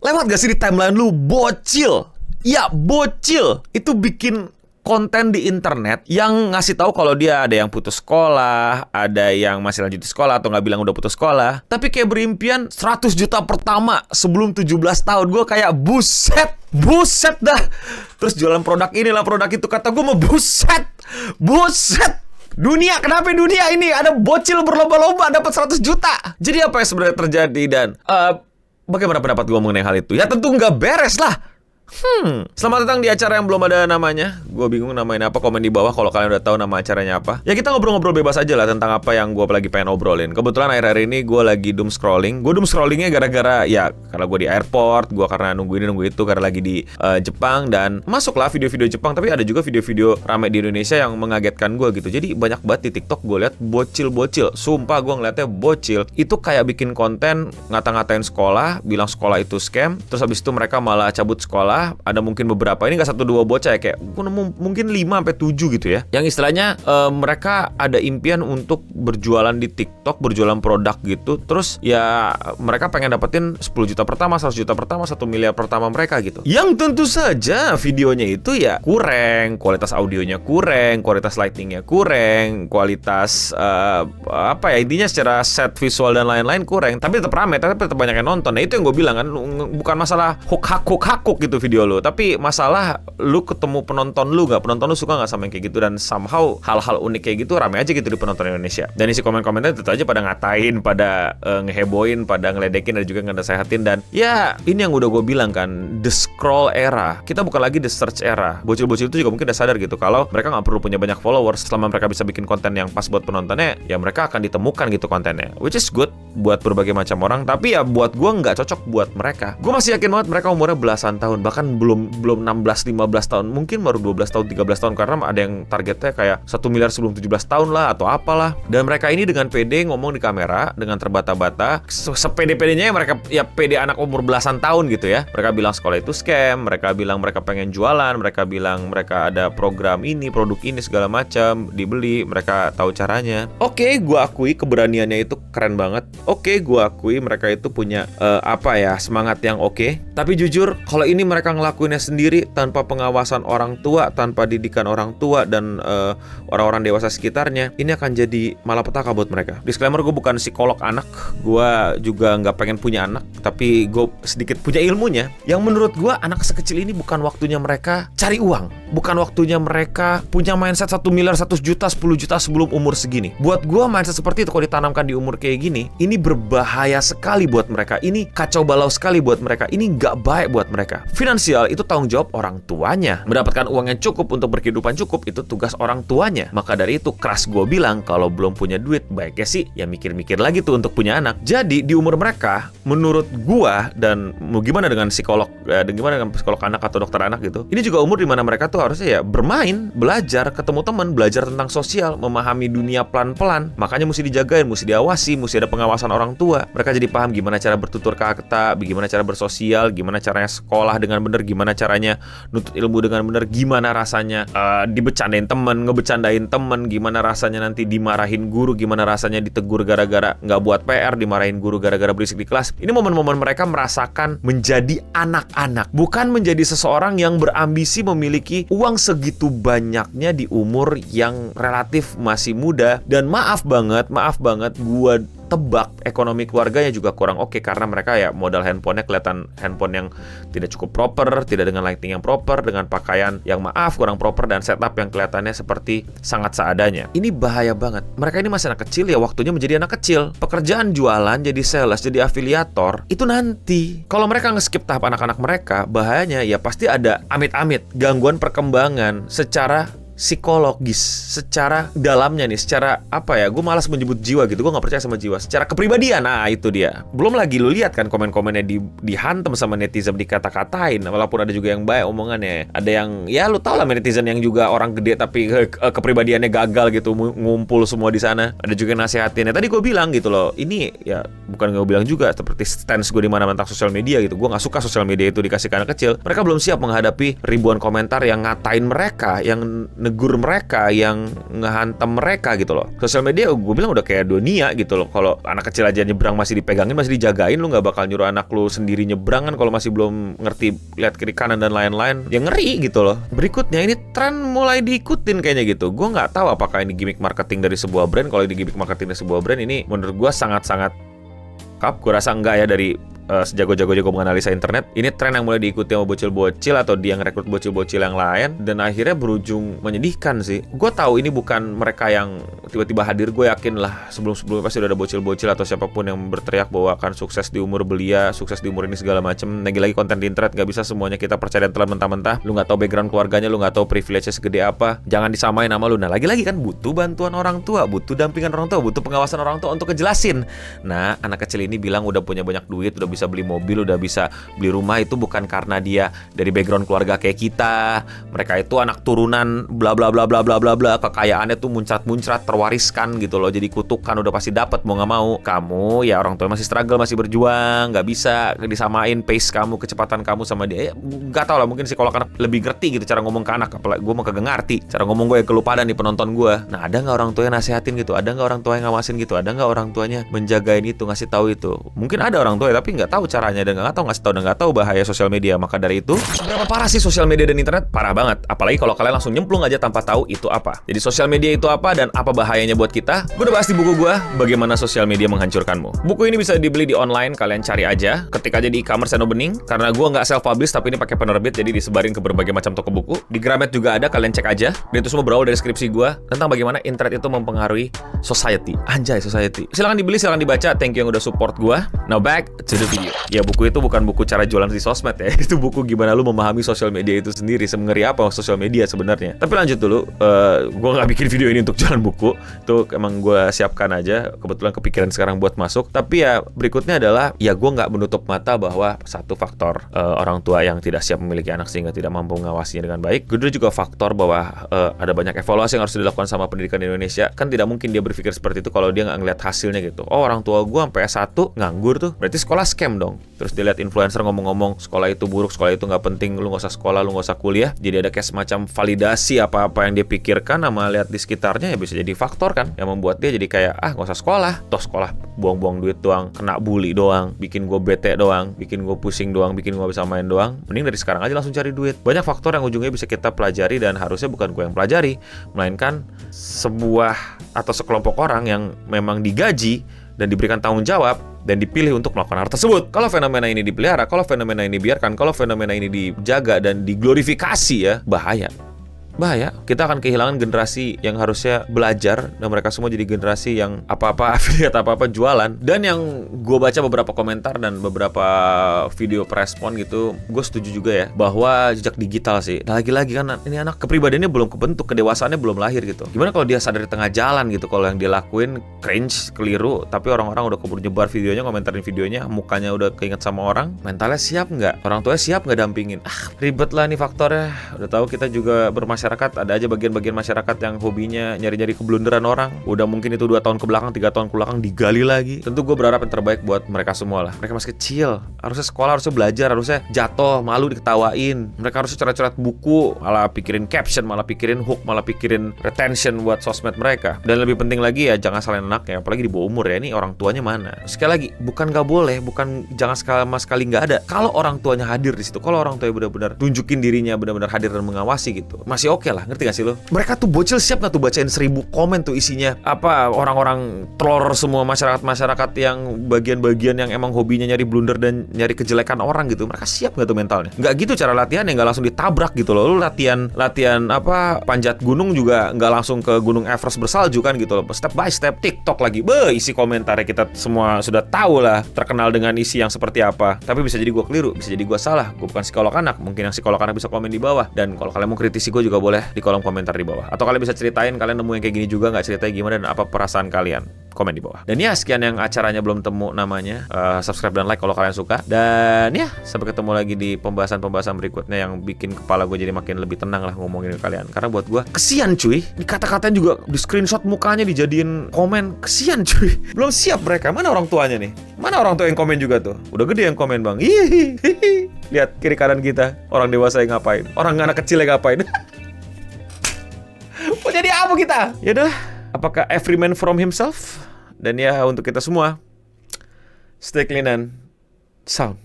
Lewat gak sih di timeline lu, bocil? Ya, bocil. Itu bikin konten di internet yang ngasih tahu kalau dia ada yang putus sekolah, ada yang masih lanjut di sekolah atau nggak bilang udah putus sekolah, tapi kayak berimpian 100 juta pertama sebelum 17 tahun. Gue kayak buset dah. Terus jualan produk inilah produk itu, kata gue mau buset. Dunia, kenapa dunia ini ada bocil berlomba-lomba dapat 100 juta? Jadi apa yang sebenarnya terjadi dan bagaimana pendapat gue mengenai hal itu? Ya tentu nggak beres lah. Selamat datang di acara yang belum ada namanya. Gue bingung namain apa, komen di bawah kalau kalian udah tahu nama acaranya apa. Ya kita ngobrol-ngobrol bebas aja lah tentang apa yang gue lagi pengen obrolin. Kebetulan akhir-akhir ini gue lagi doom scrolling. Gue doom scrollingnya gara-gara ya karena gue di airport, gue karena nunggu itu karena lagi di Jepang. Dan masuklah video-video Jepang, tapi ada juga video-video rame di Indonesia yang mengagetkan gue gitu. Jadi banyak banget di TikTok gue lihat bocil-bocil. Sumpah gue ngeliatnya bocil itu kayak bikin konten ngata-ngatain sekolah, bilang sekolah itu scam. Terus habis itu mereka malah cabut sekolah. Ada mungkin beberapa, ini gak 1-2 bocah ya, kayak gue nemu mungkin 5-7 gitu ya, yang istilahnya mereka ada impian untuk berjualan di TikTok, berjualan produk gitu. Terus ya mereka pengen dapetin 10 juta pertama, 100 juta pertama, 1 miliar pertama mereka gitu. Yang tentu saja videonya itu ya kurang, kualitas audionya kurang, kualitas lightingnya kurang, kualitas apa ya, intinya secara set visual dan lain-lain kurang. Tapi tetap rame, tapi tetap banyak yang nonton. Nah itu yang gue bilang kan, bukan masalah hook gitu video lu, tapi masalah lu ketemu penonton lu penonton lu suka nggak sama yang kayak gitu. Dan somehow hal-hal unik kayak gitu rame aja gitu di penonton Indonesia. Dan isi komen-komennya tentu aja pada ngatain, pada ngeheboin, pada ngeledekin, dan juga ngenasehatin. Dan ya ini yang udah gue bilang kan, the scroll era, kita bukan lagi the search era. Bocil-bocil itu juga mungkin udah sadar gitu kalau mereka nggak perlu punya banyak followers. Selama mereka bisa bikin konten yang pas buat penontonnya, ya mereka akan ditemukan gitu kontennya, which is good buat berbagai macam orang. Tapi ya buat gue nggak cocok buat mereka. Gue masih yakin banget mereka umurnya belasan tahun, bahkan belum 16-15 tahun, mungkin baru 12 tahun 13 tahun, karena ada yang targetnya kayak 1 miliar sebelum 17 tahun lah atau apalah. Dan mereka ini dengan pede ngomong di kamera, dengan terbata-bata, sepede-pedenya mereka ya pede anak umur belasan tahun gitu ya. Mereka bilang sekolah itu scam, mereka bilang mereka pengen jualan, mereka bilang mereka ada program ini, produk ini segala macam, dibeli, mereka tahu caranya. Oke, gue akui keberaniannya itu keren banget. Oke, gue akui mereka itu punya semangat yang oke. Tapi jujur, kalau ini mereka ngelakuinnya sendiri tanpa pengawasan orang tua, tanpa didikan orang tua dan orang-orang dewasa sekitarnya, ini akan jadi malapetaka buat mereka. Disclaimer, gue bukan psikolog anak, gue juga nggak pengen punya anak, tapi gue sedikit punya ilmunya. Yang menurut gue anak sekecil ini bukan waktunya mereka cari uang, bukan waktunya mereka punya mindset 1 miliar, 100 juta, 10 juta sebelum umur segini. Buat gue mindset seperti itu kalau ditanamkan di umur kayak gini, ini berbahaya sekali buat mereka. Ini kacau balau sekali buat mereka. Ini nggak baik buat mereka. Finansial itu tanggung jawab orang tuanya. Mendapatkan uang yang cukup untuk berkehidupan cukup itu tugas orang tuanya. Maka dari itu keras gue bilang, kalau belum punya duit, baiknya sih ya mikir-mikir lagi tuh untuk punya anak. Jadi di umur mereka, menurut gue, dan gimana dengan psikolog, gimana dengan psikolog anak atau dokter anak gitu, ini juga umur dimana mereka tuh harusnya ya bermain, belajar, ketemu teman, belajar tentang sosial, memahami dunia pelan-pelan. Makanya mesti dijagain, mesti diawasi, mesti ada pengawasan orang tua. Mereka jadi paham gimana cara bertutur kata, gimana cara bersosial, gimana caranya sekolah dengan benar, gimana caranya nutut ilmu dengan benar, gimana rasanya dibecandain temen, ngebecandain temen, gimana rasanya nanti dimarahin guru, gimana rasanya ditegur gara-gara nggak buat PR, dimarahin guru gara-gara berisik di kelas. Ini momen-momen mereka merasakan menjadi anak-anak, bukan menjadi seseorang yang berambisi memiliki uang segitu banyaknya di umur yang relatif masih muda. Dan maaf banget, gua tebak ekonomi keluarganya juga kurang oke, karena mereka ya modal handphonenya kelihatan handphone yang tidak cukup proper, tidak dengan lighting yang proper, dengan pakaian yang kurang proper, dan setup yang kelihatannya seperti sangat seadanya. Ini bahaya banget. Mereka ini masih anak kecil ya, waktunya menjadi anak kecil. Pekerjaan jualan, jadi sales, jadi afiliator, itu nanti. Kalau mereka nge-skip tahap anak-anak mereka, bahayanya ya pasti ada amit-amit gangguan perkembangan secara psikologis, secara dalamnya nih, secara gue malas menyebut jiwa gitu, gue nggak percaya sama jiwa, secara kepribadian. Nah itu dia. Belum lagi lu lihat kan komen-komennya dihantam sama netizen, dikata-katain, walaupun ada juga yang baik omongannya, ada yang ya lu tau lah netizen yang juga orang gede tapi kepribadiannya gagal gitu, ngumpul semua di sana. Ada juga yang nasihatin. Tadi gue bilang gitu loh, ini ya bukan gue bilang juga, seperti stance gue di mana tentang sosial media gitu. Gue nggak suka sosial media itu dikasih ke anak kecil. Mereka belum siap menghadapi ribuan komentar yang ngatain mereka, yang negur mereka, yang ngehantam mereka gitu loh. Sosial media gue bilang udah kayak dunia gitu loh. Kalau anak kecil aja nyebrang masih dipegangin, masih dijagain, lu nggak bakal nyuruh anak lu sendiri nyebrang kan kalau masih belum ngerti lihat kiri kanan dan lain-lain. Ya ngeri gitu loh. Berikutnya ini tren mulai diikutin kayaknya gitu. Gue nggak tahu apakah ini gimmick marketing dari sebuah brand. Kalau ini gimmick marketing dari sebuah brand, ini menurut gue sangat-sangat gue rasa enggak ya dari sejago-jago menganalisa internet. Ini tren yang mulai diikuti sama bocil-bocil atau dia ngerekrut bocil-bocil yang lain, dan akhirnya berujung menyedihkan sih. Gue tahu ini bukan mereka yang tiba-tiba hadir. Gue yakin lah sebelum-sebelumnya pasti udah ada bocil-bocil atau siapapun yang berteriak bahwa akan sukses di umur belia, sukses di umur ini segala macem. Lagi-lagi konten di internet gak bisa semuanya kita percaya dan telan mentah-mentah. Lu gak tahu background keluarganya, lu gak tahu privilege-nya segede apa. Jangan disamain sama lu. Nah lagi-lagi kan butuh bantuan orang tua, butuh dampingan orang tua, butuh pengawasan orang tua untuk ngejelasin. Nah anak kecil ini bilang udah punya banyak duit, udah bisa beli mobil, udah bisa beli rumah, itu bukan karena dia dari background keluarga kayak kita. Mereka itu anak turunan bla bla bla bla bla bla bla, kekayaannya tuh muncrat-muncrat, terwariskan gitu loh. Jadi kutukan udah pasti dapat mau nggak mau. Kamu ya orang tua masih struggle, masih berjuang, nggak bisa disamain pace kamu, kecepatan kamu sama dia. Nggak tahu lah, mungkin psikolog anak lebih ngerti gitu cara ngomong ke anak. Apalagi gue mah kagak ngerti cara ngomong gue, kelupaan nih penonton gue. Nah ada nggak orang tua yang nasehatin gitu? Ada nggak orang tua yang ngawasin gitu? Ada nggak orang tuanya menjagain itu, ngasih tahu itu? Mungkin ada orang tua ya, tapi nggak tahu caranya dan nggak tahu ngasih tahu dan nggak tahu bahaya sosial media. Maka dari itu, seberapa parah sih sosial media dan internet? Parah banget. Apalagi kalau kalian langsung nyemplung aja tanpa tahu itu apa. Jadi sosial media itu apa dan apa bahayanya buat kita? Gue udah bahas di buku gue, Bagaimana Sosial Media Menghancurkanmu. Buku ini bisa dibeli di online, kalian cari aja, ketik aja di e-commerce and opening. Karena gue nggak self-publish, tapi ini pakai penerbit, jadi disebarin ke berbagai macam toko buku. Di Gramet juga ada, kalian cek aja. Dan itu semua berawal dari skripsi gue tentang bagaimana internet itu mempengaruhi society. Anjay, society. Silakan dibeli, silakan dibaca. Thank you yang udah support gue. Now back to the video. Ya buku itu bukan buku cara jualan di sosmed ya. Itu buku gimana lu memahami sosial media itu sendiri. Semengeri apa sosial media sebenarnya. Tapi lanjut dulu, gue nggak bikin video ini untuk jualan buku. Itu emang gue siapkan aja. Kebetulan kepikiran sekarang buat masuk. Tapi ya berikutnya adalah, ya gue nggak menutup mata bahwa satu faktor orang tua yang tidak siap memiliki anak sehingga tidak mampu mengawasinya dengan baik. Kedua juga faktor bahwa ada banyak evaluasi yang harus dilakukan sama pendidikan di Indonesia. Kan tidak mungkin dia berpikir seperti itu kalau dia nggak ngeliat hasilnya gitu. Oh orang tua gue sampai S1 nganggur tuh, berarti sekolah scam dong. Terus dia lihat influencer ngomong-ngomong sekolah itu buruk, sekolah itu nggak penting, lu nggak usah sekolah, lu nggak usah kuliah. Jadi ada kayak semacam validasi apa-apa yang dia pikirkan sama lihat di sekitarnya, ya bisa jadi faktor kan yang membuat dia jadi kayak nggak usah sekolah, toh sekolah buang-buang duit doang, kena bully doang, bikin gue bete doang, bikin gue pusing doang, bikin gue bisa main doang. Mending dari sekarang aja langsung cari duit. Banyak faktor yang ujungnya bisa kita pelajari dan harusnya bukan gue yang pelajari, melainkan sebuah atau sekelompok orang yang memang digaji dan diberikan tanggung jawab dan dipilih untuk melakukan hal tersebut. Kalau fenomena ini dipelihara, kalau fenomena ini dibiarkan, kalau fenomena ini dijaga dan diglorifikasi, ya bahaya. Bahaya, kita akan kehilangan generasi yang harusnya belajar dan mereka semua jadi generasi yang apa-apa affiliate, apa-apa jualan. Dan yang gue baca beberapa komentar dan beberapa video respon gitu, gue setuju juga ya bahwa jejak digital sih. Nah, lagi-lagi kan ini anak kepribadiannya belum kebentuk, kedewasaannya belum lahir gitu. Gimana kalau dia sadar di tengah jalan gitu, kalau yang dia lakuin cringe, keliru, tapi orang-orang udah keburu nyebar videonya, komentarin videonya, mukanya udah keinget sama orang, mentalnya siap nggak? Orang tuanya siap nggak dampingin? Ribet lah nih faktornya. Udah tahu kita juga bermasyarakat, ada aja bagian-bagian masyarakat yang hobinya nyari-nyari keblunderan orang. Udah mungkin itu 2 tahun ke belakang, 3 tahun ke belakang digali lagi. Tentu gue berharap yang terbaik buat mereka semua lah. Mereka masih kecil, harusnya sekolah, harusnya belajar, harusnya jatuh, malu diketawain. Mereka harusnya coret-coret buku, malah pikirin caption, malah pikirin hook, malah pikirin retention buat sosmed mereka. Dan lebih penting lagi ya jangan salahin anaknya, apalagi di bawah umur ya. Ini orang tuanya mana? Sekali lagi, bukan nggak boleh, bukan jangan sama sekali nggak ada. Kalau orang tuanya hadir di situ, kalau orang tuanya benar-benar tunjukin dirinya, benar-benar hadir dan mengawasi gitu, masih oke lah, ngerti gak sih lo? Mereka tuh bocil siap gak tuh bacain 1000 komen tuh isinya apa orang-orang troll semua, masyarakat yang bagian-bagian yang emang hobinya nyari blunder dan nyari kejelekan orang gitu. Mereka siap gak tuh mentalnya? Nggak gitu cara latihannya, nggak langsung ditabrak gitu loh. Lu latihan apa panjat gunung juga nggak langsung ke gunung Everest bersalju kan gitu loh. Step by step. TikTok lagi, isi komentarnya kita semua sudah tahu lah, terkenal dengan isi yang seperti apa. Tapi bisa jadi gue keliru, bisa jadi gue salah. Gue bukan psikolog anak, mungkin yang psikolog anak bisa komen di bawah. Dan kalau kalian mau kritisi gue juga boleh di kolom komentar di bawah. Atau kalian bisa ceritain kalian nemu yang kayak gini juga nggak, ceritanya gimana dan apa perasaan kalian, komen di bawah. Dan ya sekian yang acaranya belum temu namanya. Subscribe dan like kalau kalian suka. Dan ya sampai ketemu lagi di pembahasan-pembahasan berikutnya yang bikin kepala gue jadi makin lebih tenang lah ngomongin ke kalian. Karena buat gue kesian cuy, di kata-katain juga di screenshot mukanya dijadiin komen. Kesian cuy, belum siap mereka. Mana orang tuanya nih? Mana orang tua yang komen juga tuh? Udah gede yang komen bang. Hihihi. Lihat kiri kanan kita, orang dewasa yang ngapain, orang anak kecil yang ngapain. kita. Ya udah, apakah every man from himself? Dan ya untuk kita semua, stay clean and sound.